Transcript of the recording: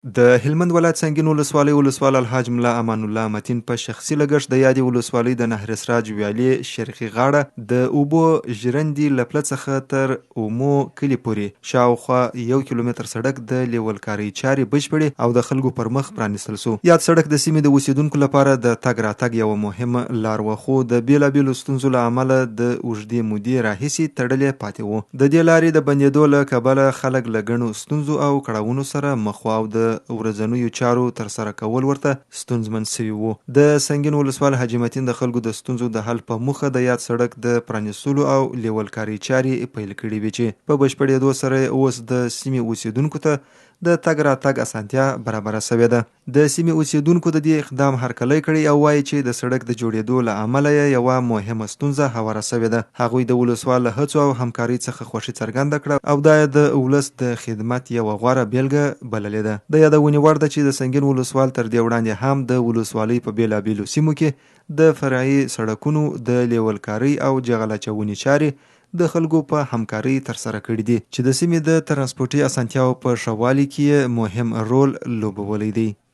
د هلمند ولایت سنګین ولسوالۍ ولسوال الحاج ملا امان الله متین په شخصي لګښت د یادې ولسوالۍ د نهر سراج ویالې شرقي غاړه د اوبو ژرندې له پله څخه تر اومو کلي پورې شاوخوا 1 کیلومتر سړک د لیولکارۍ چارې بشپړې او د خلکو پر مخ پرانیستل سو. یاد سړک د سیمې د اوسیدونکو لپاره د تګ راتګ یوه مهمه لار وه، خو د بیلابیلو ستونزو له امله د اوږدې مودې راهیسې تړلې پاتې وو. د دې لارې د بندېدو له کبله خلک له ګڼو ستونزو او کړاوونو سره مخ وو او د ورځنیو چارو ترسره کول ورته ستونزمن سوي وو. د سنګین ولسوال حاجي متین د خلکو د ستونزو د حل په موخه د یاد سړک د پرانیستلو او لیولکارۍ چارې پیل کړې وې چې په بشپړېدو سره اوس د سیمې اوسیدونکو ته د تګ راتګ اسانتیا برابره سوې ده. د سیمې اوسیدونکو د دې اقدام هرکلی کړی او وایي چې د سړک د جوړېدو له امله یې یوه مهمه ستونزه هواره سوې ده. هغوی د ولسوال له هڅو او همکارۍ څخه خوښي څرګنده کړه او دا یې د ولس د خدمت یوه غوره بیلګه بللې ده. د یادونې وړ ده چې د سنګین ولسوال تر دې وړاندې هم د ولسوالۍ په بیلابیلو سیمو کې د فرعي سړکونو د لیولکارۍ او جغل اچونې چارې د خلکو په همکارۍ ترسره کړي دي چې د سیمې د ترانسپورتي اسانتیاو په ښه والي کې یې مهم رول لوبولی دی.